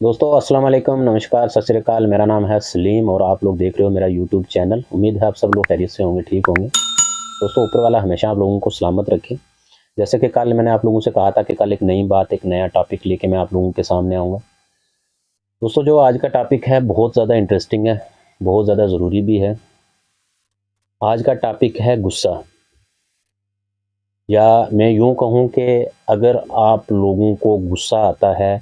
दोस्तों अस्सलाम वालेकुम, नमस्कार, सत श्री अकाल। मेरा नाम है सलीम और आप लोग देख रहे हो मेरा यूट्यूब चैनल। उम्मीद है आप सब लोग खैरियत से होंगे, ठीक होंगे। दोस्तों ऊपर वाला हमेशा आप लोगों को सलामत रखे। जैसे कि कल मैंने आप लोगों से कहा था कि कल एक नई बात, एक नया टॉपिक लेके मैं आप लोगों के सामने आऊँगा। दोस्तों जो आज का टॉपिक है बहुत ज़्यादा इंटरेस्टिंग है, बहुत ज़्यादा ज़रूरी भी है। आज का टॉपिक है गुस्सा, या मैं यूँ कहूँ कि अगर आप लोगों को गुस्सा आता है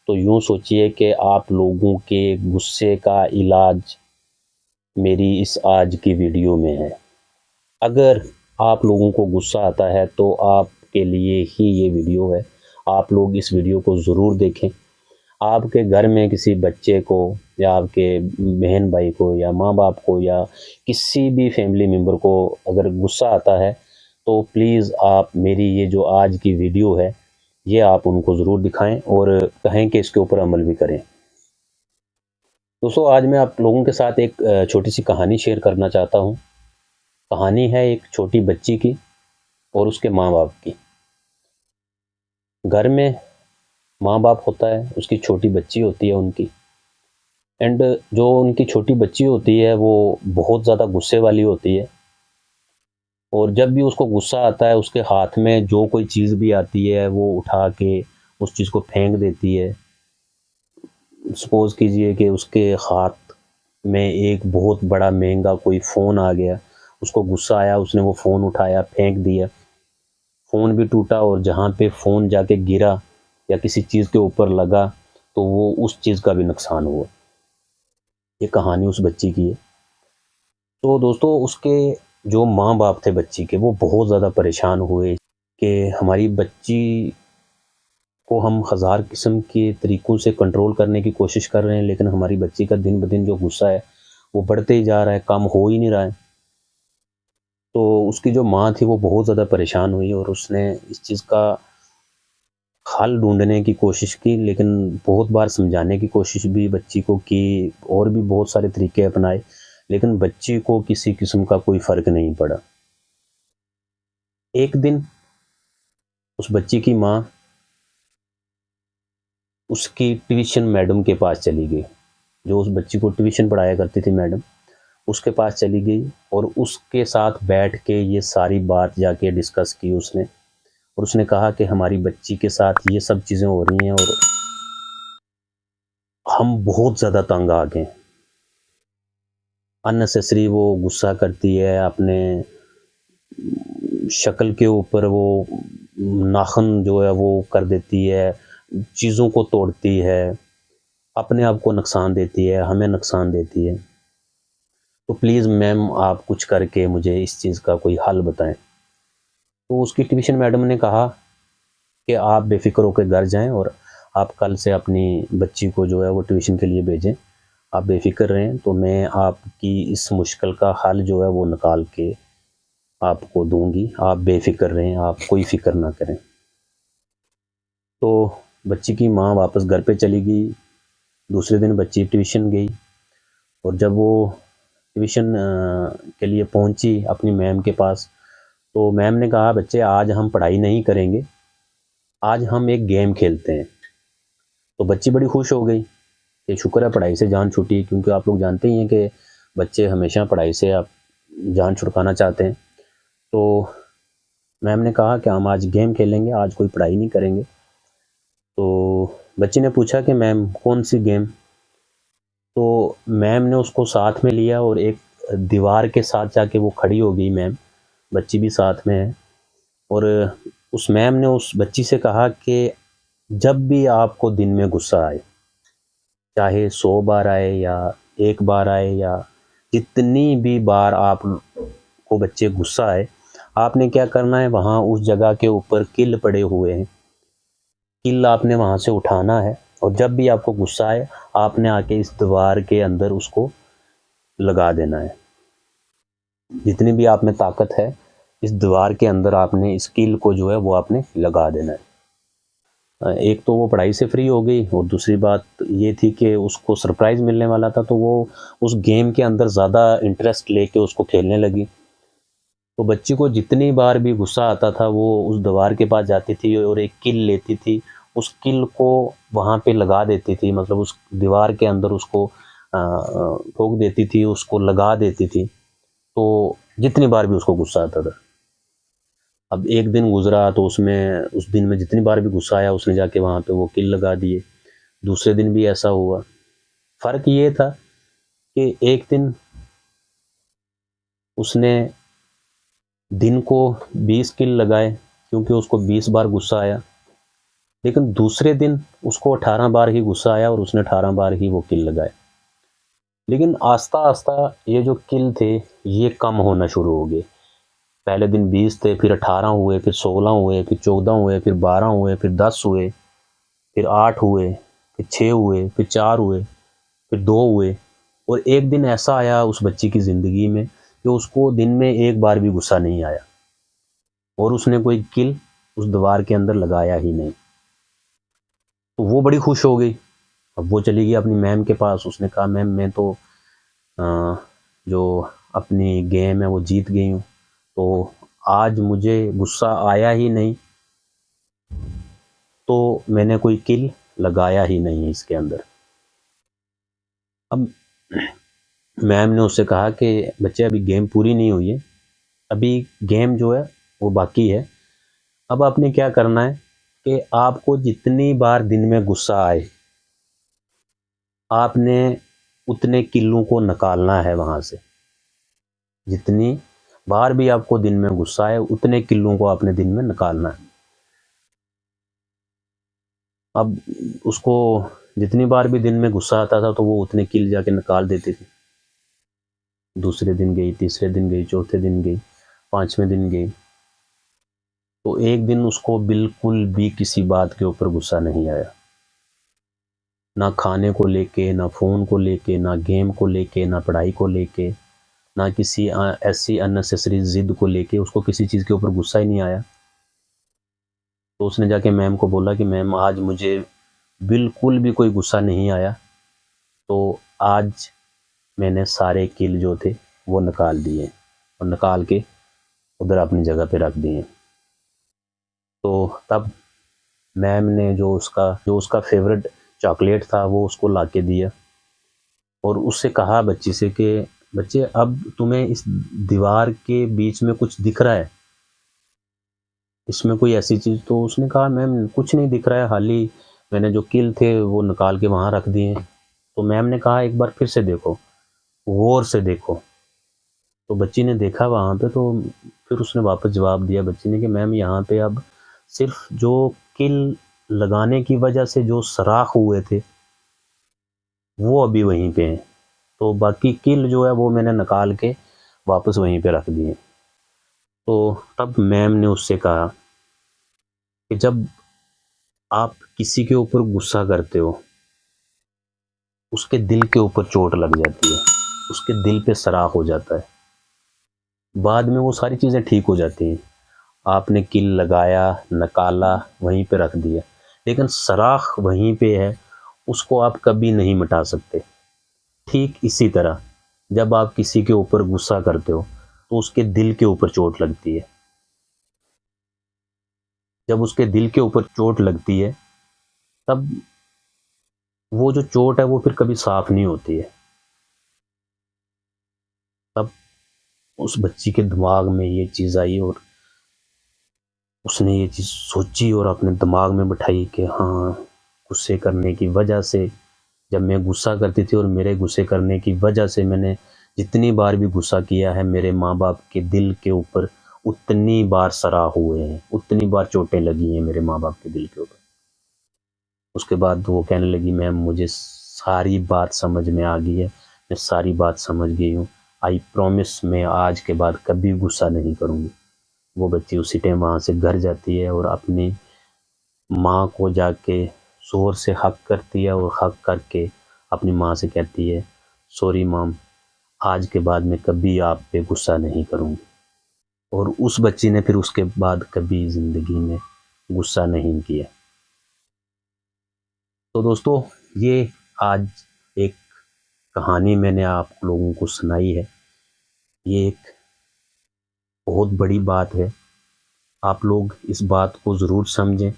तो यूँ सोचिए कि आप लोगों के गुस्से का इलाज मेरी इस आज की वीडियो में है। अगर आप लोगों को गुस्सा आता है तो आपके लिए ही ये वीडियो है। आप लोग इस वीडियो को ज़रूर देखें। आपके घर में किसी बच्चे को या आपके बहन भाई को या माँ बाप को या किसी भी फैमिली मेम्बर को अगर गुस्सा आता है तो प्लीज़ आप मेरी ये जो आज की वीडियो है ये आप उनको ज़रूर दिखाएं और कहें कि इसके ऊपर अमल भी करें। दोस्तों आज मैं आप लोगों के साथ एक छोटी सी कहानी शेयर करना चाहता हूँ। कहानी है एक छोटी बच्ची की और उसके माँ बाप की। घर में माँ बाप होता है, उसकी छोटी बच्ची होती है उनकी, एंड जो उनकी छोटी बच्ची होती है वो बहुत ज़्यादा गुस्से वाली होती है। और जब भी उसको गुस्सा आता है उसके हाथ में जो कोई चीज़ भी आती है वो उठा के उस चीज़ को फेंक देती है। सपोज़ कीजिए कि उसके हाथ में एक बहुत बड़ा महंगा कोई फ़ोन आ गया, उसको गुस्सा आया, उसने वो फ़ोन उठाया फेंक दिया। फ़ोन भी टूटा और जहाँ पे फ़ोन जाके गिरा या किसी चीज़ के ऊपर लगा तो वो उस चीज़ का भी नुकसान हुआ। ये कहानी उस बच्ची की है। तो दोस्तों उसके जो माँ बाप थे बच्ची के वो बहुत ज़्यादा परेशान हुए कि हमारी बच्ची को हम हज़ार किस्म के तरीक़ों से कंट्रोल करने की कोशिश कर रहे हैं, लेकिन हमारी बच्ची का दिन ब दिन जो गुस्सा है वो बढ़ते ही जा रहा है, कम हो ही नहीं रहा है। तो उसकी जो माँ थी वो बहुत ज़्यादा परेशान हुई और उसने इस चीज़ का हल ढूँढने की कोशिश की, लेकिन बहुत बार समझाने की कोशिश भी बच्ची को की और भी बहुत सारे तरीके अपनाए, लेकिन बच्ची को किसी किस्म का कोई फ़र्क नहीं पड़ा। एक दिन उस बच्ची की माँ उसकी ट्यूशन मैडम के पास चली गई, जो उस बच्ची को ट्यूशन पढ़ाया करती थी मैडम, उसके पास चली गई और उसके साथ बैठ के ये सारी बात जाके डिस्कस की उसने। और उसने कहा कि हमारी बच्ची के साथ ये सब चीज़ें हो रही हैं और हम बहुत ज़्यादा तंग आ गए। अननेसेसरी वो गुस्सा करती है, अपने शक्ल के ऊपर वो नाखून जो है वो कर देती है, चीज़ों को तोड़ती है, अपने आप को नुकसान देती है, हमें नुकसान देती है। तो प्लीज़ मैम आप कुछ करके मुझे इस चीज़ का कोई हल बताएं। तो उसकी ट्यूशन मैडम ने कहा कि आप बेफ़िक्र होकर घर जाएं और आप कल से अपनी बच्ची को जो है वो ट्यूशन के लिए भेजें। आप बेफ़िक्र रहें, तो मैं आपकी इस मुश्किल का हल जो है वो निकाल के आपको दूँगी। आप बेफ़िक्र रहें, आप कोई फ़िक्र ना करें। तो बच्ची की माँ वापस घर पे चली गई। दूसरे दिन बच्ची ट्यूशन गई और जब वो ट्यूशन के लिए पहुंची अपनी मैम के पास, तो मैम ने कहा बच्चे आज हम पढ़ाई नहीं करेंगे, आज हम एक गेम खेलते हैं। तो बच्ची बड़ी खुश हो गई कि शुक्र है पढ़ाई से जान छूटी, क्योंकि आप लोग जानते ही हैं कि बच्चे हमेशा पढ़ाई से आप जान छुड़काना चाहते हैं। तो मैम ने कहा कि हम आज गेम खेलेंगे, आज कोई पढ़ाई नहीं करेंगे। तो बच्ची ने पूछा कि मैम कौन सी गेम? तो मैम ने उसको साथ में लिया और एक दीवार के साथ जाके वो खड़ी हो गई मैम, बच्ची भी साथ में है। और उस मैम ने उस बच्ची से कहा कि जब भी आपको दिन में गुस्सा आए, चाहे 100 बार आए या 1 बार आए या जितनी भी बार आपको बच्चे गुस्सा आए, आपने क्या करना है, वहाँ उस जगह के ऊपर किल पड़े हुए हैं, किल आपने वहाँ से उठाना है और जब भी आपको गुस्सा आए आपने आके इस दीवार के अंदर उसको लगा देना है। जितनी भी आप में ताकत है इस दीवार के अंदर आपने इस किल को जो है वो आपने लगा देना है। एक तो वो पढ़ाई से फ्री हो गई और दूसरी बात ये थी कि उसको सरप्राइज़ मिलने वाला था, तो वो उस गेम के अंदर ज़्यादा इंटरेस्ट लेके उसको खेलने लगी। तो बच्ची को जितनी बार भी गुस्सा आता था वो उस दीवार के पास जाती थी और एक किल लेती थी उस किल को वहाँ पे लगा देती थी, मतलब उस दीवार के अंदर उसको ठोक देती थी, उसको लगा देती थी। तो जितनी बार भी उसको गुस्सा आता था। अब एक दिन गुजरा तो उसमें उस दिन में जितनी बार भी गुस्सा आया उसने जाके वहाँ पे वो किल लगा दिए। दूसरे दिन भी ऐसा हुआ। फ़र्क ये था कि एक दिन उसने दिन को 20 किल लगाए क्योंकि उसको 20 बार गुस्सा आया, लेकिन दूसरे दिन उसको 18 बार ही गुस्सा आया और उसने 18 बार ही वो किल लगाए। लेकिन आस्ता आस्ता ये जो किल थे ये कम होना शुरू हो गए। पहले दिन 20 थे, फिर 18 हुए, फिर 16 हुए, फिर 14 हुए, फिर 12 हुए, फिर 10 हुए, फिर 8 हुए, फिर 6 हुए, फिर 4 हुए, फिर 2 हुए। और एक दिन ऐसा आया उस बच्ची की ज़िंदगी में कि उसको दिन में एक बार भी गुस्सा नहीं आया और उसने कोई किल उस दीवार के अंदर लगाया ही नहीं। तो वो बड़ी खुश हो गई। अब वो चली गई अपनी मैम के पास। उसने कहा मैम मैं तो जो अपनी गेम है वो जीत गई हूँ, तो आज मुझे गुस्सा आया ही नहीं, तो मैंने कोई किल लगाया ही नहीं इसके अंदर। अब मैम ने उससे कहा कि बच्चे अभी गेम पूरी नहीं हुई है, अभी गेम जो है वो बाकी है। अब आपने क्या करना है कि आपको जितनी बार दिन में गुस्सा आए आपने उतने किलों को निकालना है वहाँ से। जितनी बार भी आपको दिन में गुस्सा आए उतने किलों को आपने दिन में निकालना है। अब उसको जितनी बार भी दिन में गुस्सा आता था तो वो उतने किल जाके निकाल देती थी। दूसरे दिन गई, तीसरे दिन गई, चौथे दिन गई, पांचवें दिन गई। तो एक दिन उसको बिल्कुल भी किसी बात के ऊपर गुस्सा नहीं आया, ना खाने को लेके, ना फ़ोन को लेके, ना गेम को लेके, ना पढ़ाई को लेके, ना किसी ऐसी अननेसेसरी ज़िद को लेके। उसको किसी चीज़ के ऊपर गुस्सा ही नहीं आया। तो उसने जाके मैम को बोला कि मैम आज मुझे बिल्कुल भी कोई गुस्सा नहीं आया, तो आज मैंने सारे किल जो थे वो निकाल दिए और निकाल के उधर अपनी जगह पे रख दिए। तो तब मैम ने जो उसका फेवरेट चॉकलेट था वो उसको ला के दिया और उससे कहा बच्ची से कि बच्चे अब तुम्हें इस दीवार के बीच में कुछ दिख रहा है, इसमें कोई ऐसी चीज़? तो उसने कहा मैम कुछ नहीं दिख रहा है, हाल ही मैंने जो किल थे वो निकाल के वहाँ रख दिए। तो मैम ने कहा एक बार फिर से देखो, गौर से देखो। तो बच्ची ने देखा वहाँ पे, तो फिर उसने वापस जवाब दिया बच्ची ने कि मैम यहाँ पे अब सिर्फ जो किल लगाने की वजह से जो सराख हुए थे वो अभी वहीं पे हैं, तो बाकी किल जो है वो मैंने निकाल के वापस वहीं पे रख दिए। तो तब मैम ने उससे कहा कि जब आप किसी के ऊपर गुस्सा करते हो उसके दिल के ऊपर चोट लग जाती है, उसके दिल पे सराख हो जाता है, बाद में वो सारी चीज़ें ठीक हो जाती हैं। आपने किल लगाया, निकाला, वहीं पे रख दिया, लेकिन सराख वहीं पे है, उसको आप कभी नहीं मिटा सकते। ठीक इसी तरह जब आप किसी के ऊपर गुस्सा करते हो तो उसके दिल के ऊपर चोट लगती है। जब उसके दिल के ऊपर चोट लगती है तब वो जो चोट है वो फिर कभी साफ नहीं होती है। तब उस बच्ची के दिमाग में ये चीज़ आई और उसने ये चीज़ सोची और अपने दिमाग में बिठाई कि हाँ, गुस्से करने की वजह से, जब मैं गुस्सा करती थी और मेरे गुस्से करने की वजह से मैंने जितनी बार भी गुस्सा किया है मेरे माँ बाप के दिल के ऊपर उतनी बार सराह हुए हैं, उतनी बार चोटें लगी हैं मेरे माँ बाप के दिल के ऊपर। उसके बाद वो कहने लगी मैम मुझे सारी बात समझ में आ गई है, मैं सारी बात समझ गई हूँ, आई प्रॉमिस मैं आज के बाद कभी गुस्सा नहीं करूँगी। वो बच्ची उसी टाइम वहाँ से घर जाती है और अपनी माँ को जाके ज़ोर से हक करती है और हक करके अपनी माँ से कहती है सॉरी मॉम, आज के बाद मैं कभी आप पे गुस्सा नहीं करूँगी। और उस बच्ची ने फिर उसके बाद कभी ज़िंदगी में गुस्सा नहीं किया। तो दोस्तों ये आज एक कहानी मैंने आप लोगों को सुनाई है। ये एक बहुत बड़ी बात है, आप लोग इस बात को ज़रूर समझें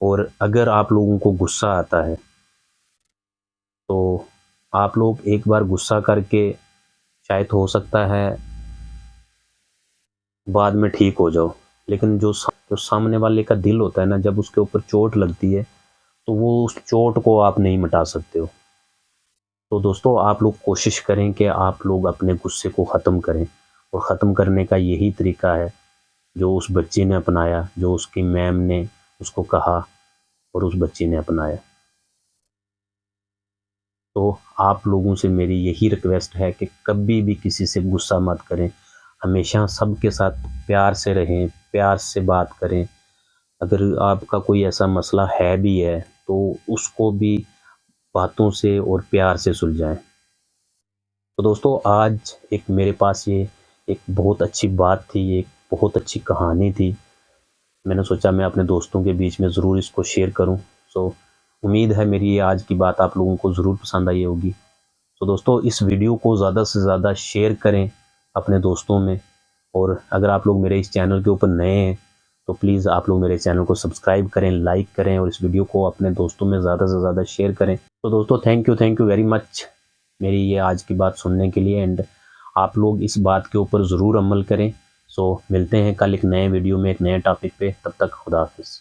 और अगर आप लोगों को गुस्सा आता है तो आप लोग एक बार गुस्सा करके शायद हो सकता है बाद में ठीक हो जाओ, लेकिन जो सामने वाले का दिल होता है ना, जब उसके ऊपर चोट लगती है तो वो उस चोट को आप नहीं मिटा सकते हो। तो दोस्तों, आप लोग कोशिश करें कि आप लोग अपने गुस्से को ख़त्म करें, और ख़त्म करने का यही तरीका है जो उस बच्ची ने अपनाया, जो उसकी मैम ने उसको कहा और उस बच्ची ने अपनाया। तो आप लोगों से मेरी यही रिक्वेस्ट है कि कभी भी किसी से गुस्सा मत करें, हमेशा सबके साथ प्यार से रहें, प्यार से बात करें। अगर आपका कोई ऐसा मसला है भी है तो उसको भी बातों से और प्यार से सुलझाएं। तो दोस्तों, आज एक मेरे पास ये एक बहुत अच्छी बात थी, एक बहुत अच्छी कहानी थी। मैंने सोचा मैं अपने दोस्तों के बीच में ज़रूर इसको शेयर करूं। सो उम्मीद है मेरी ये आज की बात आप लोगों को ज़रूर पसंद आई होगी। तो दोस्तों, इस वीडियो को ज़्यादा से ज़्यादा शेयर करें अपने दोस्तों में, और अगर आप लोग मेरे इस चैनल के ऊपर नए हैं तो प्लीज़ आप लोग मेरे चैनल को सब्सक्राइब करें, लाइक करें, और इस वीडियो को अपने दोस्तों में ज़्यादा से ज़्यादा शेयर करें। तो दोस्तों, थैंक यू वेरी मच मेरी ये आज की बात सुनने के लिए, एंड आप लोग इस बात के ऊपर ज़रूर अमल करें। सो मिलते हैं कल एक नए वीडियो में एक नए टॉपिक पे। तब तक खुदा हाफिज़।